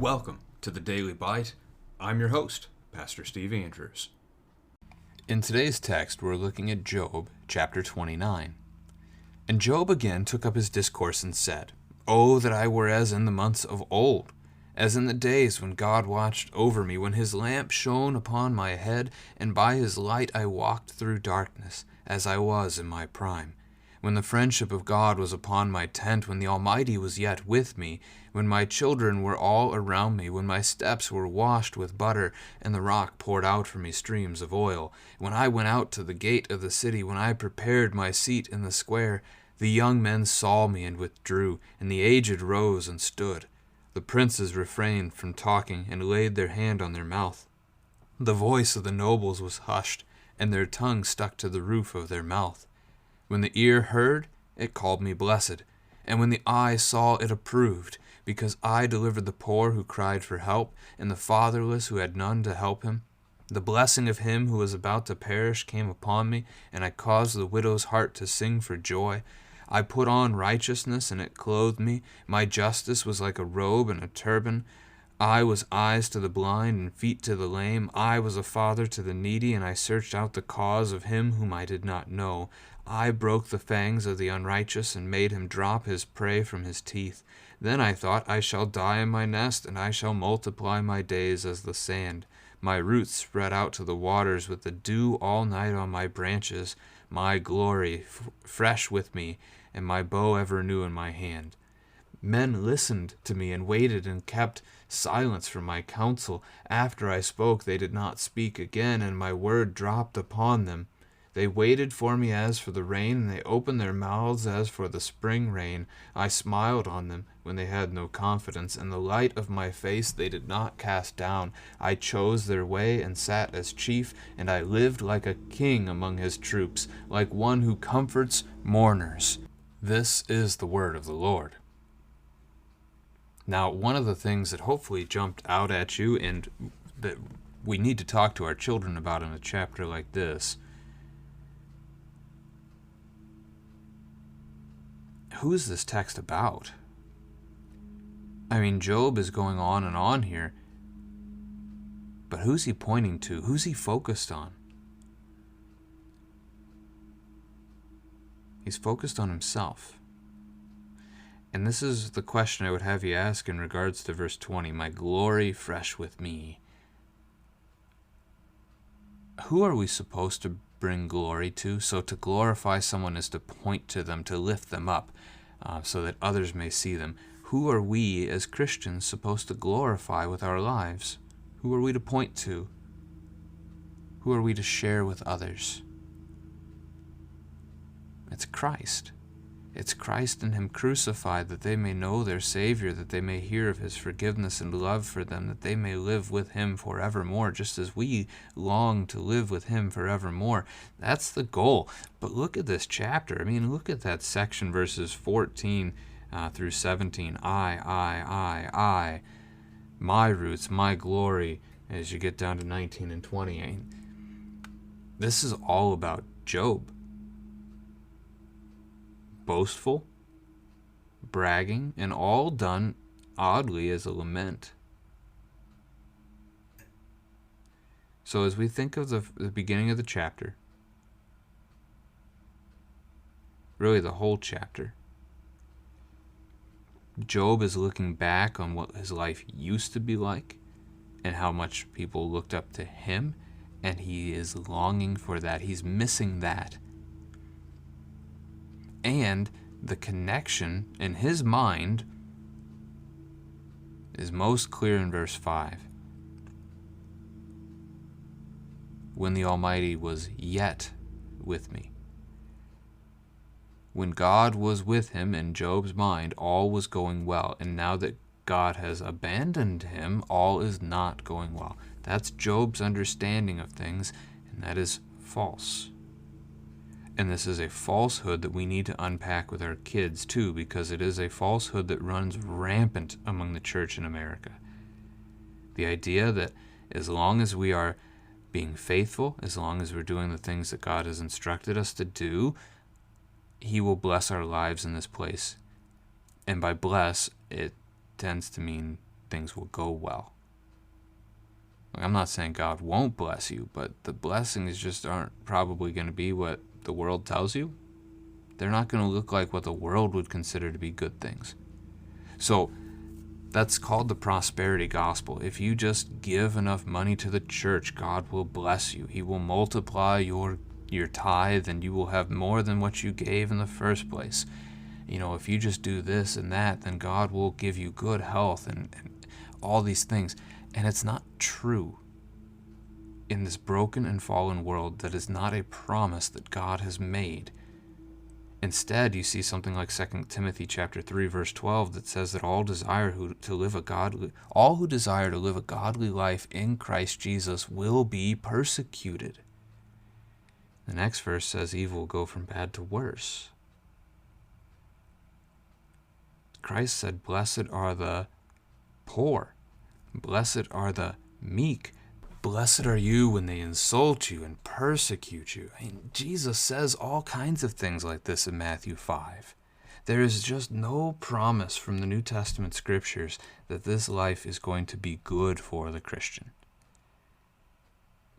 Welcome to the Daily Bite. I'm your host, Pastor Steve Andrews. In today's text, we're looking at Job, chapter 29. And Job again took up his discourse and said, "Oh, that I were as in the months of old, as in the days when God watched over me, when his lamp shone upon my head, and by his light I walked through darkness, as I was in my prime. When the friendship of God was upon my tent, when the Almighty was yet with me, when my children were all around me, when my steps were washed with butter, and the rock poured out for me streams of oil, when I went out to the gate of the city, when I prepared my seat in the square, the young men saw me and withdrew, and the aged rose and stood. The princes refrained from talking, and laid their hand on their mouth. The voice of the nobles was hushed, and their tongue stuck to the roof of their mouth. When the ear heard, it called me blessed, and when the eye saw, it approved, because I delivered the poor who cried for help, and the fatherless who had none to help him. The blessing of him who was about to perish came upon me, and I caused the widow's heart to sing for joy. I put on righteousness, and it clothed me. My justice was like a robe and a turban. I was eyes to the blind and feet to the lame. I was a father to the needy, and I searched out the cause of him whom I did not know. I broke the fangs of the unrighteous, and made him drop his prey from his teeth. Then I thought, I shall die in my nest, and I shall multiply my days as the sand. My roots spread out to the waters, with the dew all night on my branches. My glory fresh with me, and my bow ever new in my hand. Men listened to me and waited and kept silence from my counsel. After I spoke, they did not speak again, and my word dropped upon them. They waited for me as for the rain, and they opened their mouths as for the spring rain. I smiled on them when they had no confidence, and the light of my face they did not cast down. I chose their way and sat as chief, and I lived like a king among his troops, like one who comforts mourners." This is the word of the Lord. Now, one of the things that hopefully jumped out at you and that we need to talk to our children about in a chapter like this, who is this text about? I mean, Job is going on and on here, but who's he pointing to? Who's he focused on? He's focused on himself. And this is the question I would have you ask in regards to verse 20. My glory fresh with me. Who are we supposed to bring glory to? So to glorify someone is to point to them, to lift them up, so that others may see them. Who are we as Christians supposed to glorify with our lives? Who are we to point to? Who are we to share with others? It's Christ. It's Christ and him crucified, that they may know their Savior, that they may hear of his forgiveness and love for them, that they may live with him forevermore, just as we long to live with him forevermore. That's the goal. But look at this chapter. I mean, look at that section, verses 14 through 17. I, my roots, my glory, as you get down to 19 and 20. This is all about Job. Boastful, bragging, and all done oddly as a lament. So as we think of the beginning of the chapter, really the whole chapter, Job is looking back on what his life used to be like and how much people looked up to him, and he is longing for that. He's missing that. And the connection in his mind is most clear in verse 5. When the Almighty was yet with me. When God was with him in Job's mind, all was going well. And now that God has abandoned him, all is not going well. That's Job's understanding of things, and that is false. And this is a falsehood that we need to unpack with our kids too, because it is a falsehood that runs rampant among the church in America. The idea that as long as we are being faithful, as long as we're doing the things that God has instructed us to do, he will bless our lives in this place. And by bless, it tends to mean things will go well. I'm not saying God won't bless you, but the blessings just aren't probably going to be what the world tells you. They're not going to look like what the world would consider to be good things. So that's called the prosperity gospel. If you just give enough money to the church, God will bless you. He will multiply your tithe, and you will have more than what you gave in the first place. If you just do this and that, then God will give you good health and all these things. And it's not true. In this broken and fallen world, that is not a promise that God has made. Instead, you see something like 2 Timothy chapter 3, verse 12, that says that all who desire to live a godly life in Christ Jesus will be persecuted. The next verse says evil will go from bad to worse. Christ said, "Blessed are the poor. Blessed are the meek. Blessed are you when they insult you and persecute you." Jesus says all kinds of things like this in Matthew 5. There is just no promise from the New Testament scriptures that this life is going to be good for the Christian.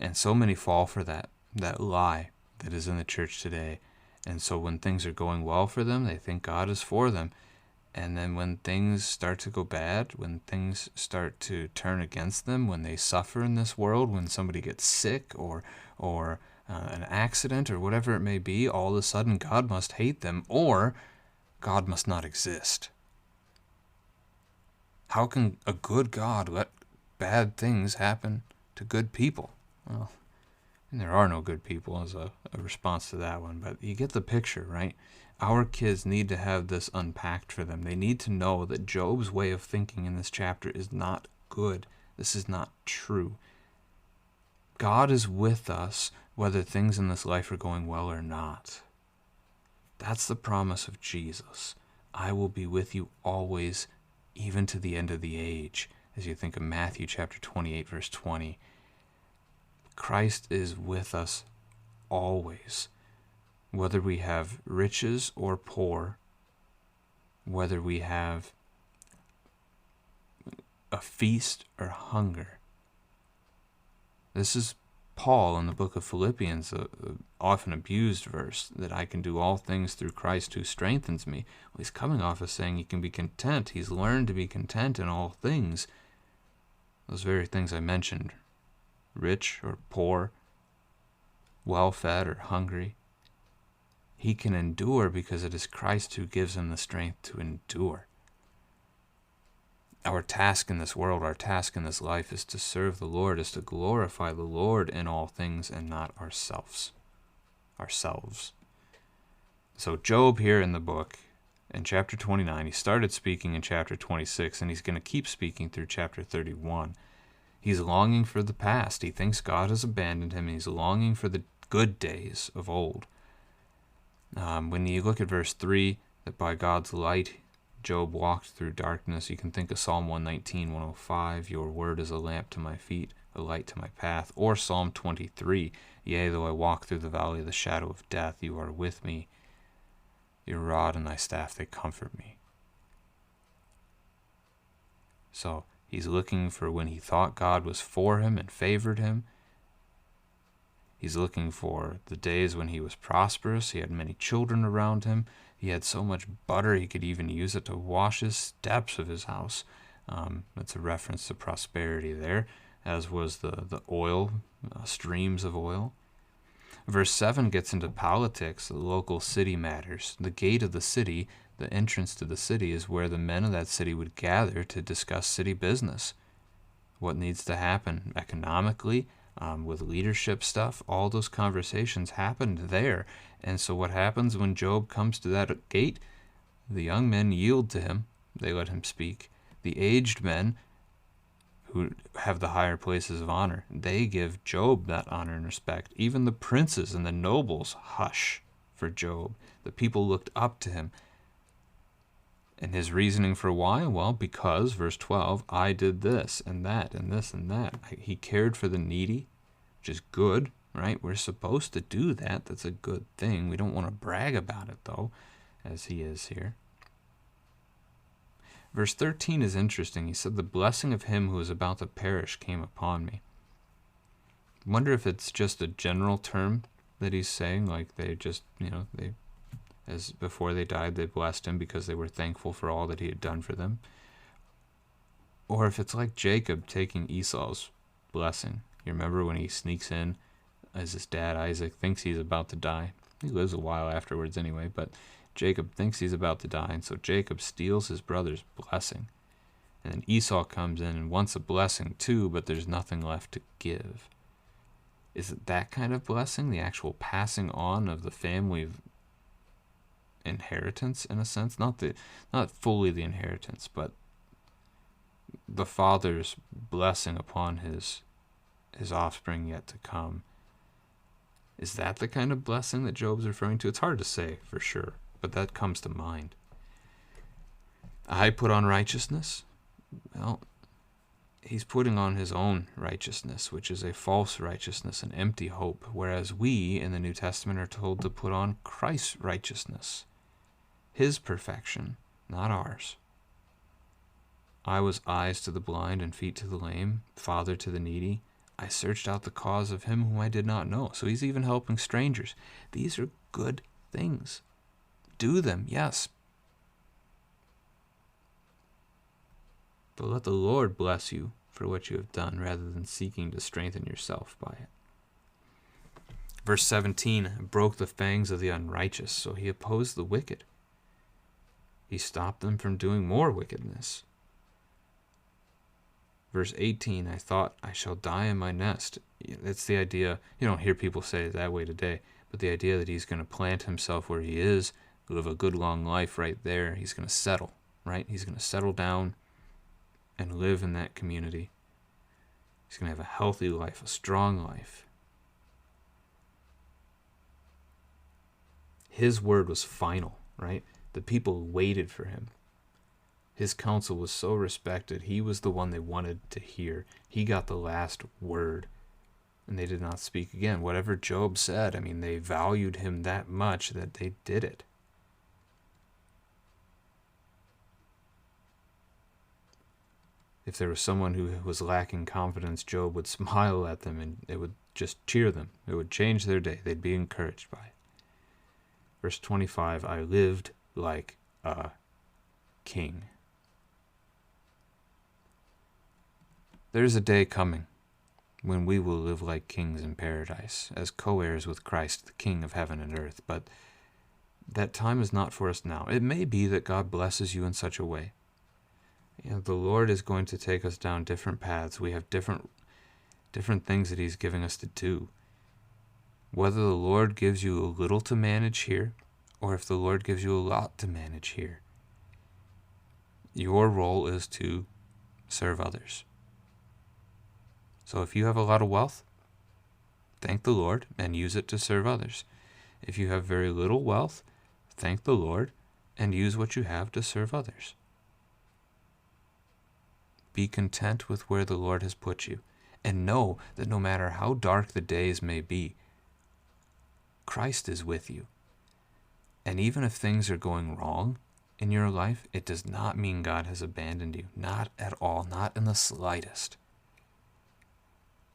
And so many fall for that lie that is in the church today. And so when things are going well for them, they think God is for them. And then when things start to go bad, when things start to turn against them, when they suffer in this world, when somebody gets sick or an accident or whatever it may be, all of a sudden God must hate them or God must not exist. How can a good God let bad things happen to good people? Well, and there are no good people as a response to that one, but you get the picture, right? Our kids need to have this unpacked for them. They need to know that Job's way of thinking in this chapter is not good. This is not true. God is with us whether things in this life are going well or not. That's the promise of Jesus. I will be with you always, even to the end of the age. As you think of Matthew chapter 28, verse 20. Christ is with us always. Whether we have riches or poor, whether we have a feast or hunger. This is Paul in the book of Philippians, an often abused verse, that I can do all things through Christ who strengthens me. Well, he's coming off of saying he can be content. He's learned to be content in all things. Those very things I mentioned, rich or poor, well-fed or hungry. He can endure because it is Christ who gives him the strength to endure. Our task in this world, our task in this life is to serve the Lord, is to glorify the Lord in all things and not ourselves. So Job here in the book, in chapter 29, he started speaking in chapter 26, and he's going to keep speaking through chapter 31. He's longing for the past. He thinks God has abandoned him, and he's longing for the good days of old. When you look at verse 3, that by God's light Job walked through darkness, you can think of Psalm 119, 105, your word is a lamp to my feet, a light to my path. Or Psalm 23, yea, though I walk through the valley of the shadow of death, you are with me. Your rod and thy staff, they comfort me. So he's looking for when he thought God was for him and favored him. He's looking for the days when he was prosperous. He had many children around him. He had so much butter he could even use it to wash his steps of his house. That's a reference to prosperity there, as was the oil, streams of oil. Verse 7 gets into politics, the local city matters. The gate of the city, the entrance to the city, is where the men of that city would gather to discuss city business. What needs to happen economically, with leadership stuff, all those conversations happened there. And so what happens when Job comes to that gate? The young men yield to him. They let him speak. The aged men, who have the higher places of honor, they give Job that honor and respect. Even the princes and the nobles hush for Job. The people looked up to him. And his reasoning for why? Well, because, verse 12, I did this and that and this and that. He cared for the needy, which is good, right? We're supposed to do that. That's a good thing. We don't want to brag about it, though, as he is here. Verse 13 is interesting. He said, the blessing of him who is about to perish came upon me. I wonder if it's just a general term that he's saying, like they just, as before they died, they blessed him because they were thankful for all that he had done for them. Or if it's like Jacob taking Esau's blessing. You remember when he sneaks in as his dad, Isaac, thinks he's about to die. He lives a while afterwards anyway, but Jacob thinks he's about to die, and so Jacob steals his brother's blessing. And then Esau comes in and wants a blessing too, but there's nothing left to give. Is it that kind of blessing, the actual passing on of the family inheritance in a sense? Not fully the inheritance, but the father's blessing upon his offspring yet to come. Is that the kind of blessing that Job's referring to? It's hard to say for sure, but that comes to mind. I put on righteousness. Well, he's putting on his own righteousness, which is a false righteousness, an empty hope, whereas we in the New Testament are told to put on Christ's righteousness, his perfection, not ours. I was eyes to the blind and feet to the lame, father to the needy. I searched out the cause of him whom I did not know. So he's even helping strangers. These are good things. Do them, yes. But let the Lord bless you for what you have done, rather than seeking to strengthen yourself by it. Verse 17, broke the fangs of the unrighteous, so he opposed the wicked. He stopped them from doing more wickedness. Verse 18, I thought, I shall die in my nest. That's the idea. You don't hear people say it that way today, but the idea that he's going to plant himself where he is, live a good long life right there. He's going to settle, right? He's going to settle down and live in that community. He's going to have a healthy life, a strong life. His word was final, right? The people waited for him. His counsel was so respected. He was the one they wanted to hear. He got the last word, and they did not speak again. Whatever Job said, they valued him that much that they did it. If there was someone who was lacking confidence, Job would smile at them, and it would just cheer them. It would change their day. They'd be encouraged by it. Verse 25, I lived like a king. There's a day coming when we will live like kings in paradise, as co-heirs with Christ, the King of heaven and earth. But that time is not for us now. It may be that God blesses you in such a way. The Lord is going to take us down different paths. We have different things that he's giving us to do. Whether the Lord gives you a little to manage here, or if the Lord gives you a lot to manage here, your role is to serve others. So if you have a lot of wealth, thank the Lord and use it to serve others. If you have very little wealth, thank the Lord and use what you have to serve others. Be content with where the Lord has put you, and know that no matter how dark the days may be, Christ is with you. And even if things are going wrong in your life, it does not mean God has abandoned you. Not at all, not in the slightest.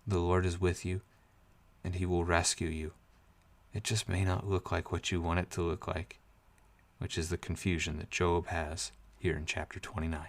The Lord is with you, and he will rescue you. It just may not look like what you want it to look like, which is the confusion that Job has here in chapter 29.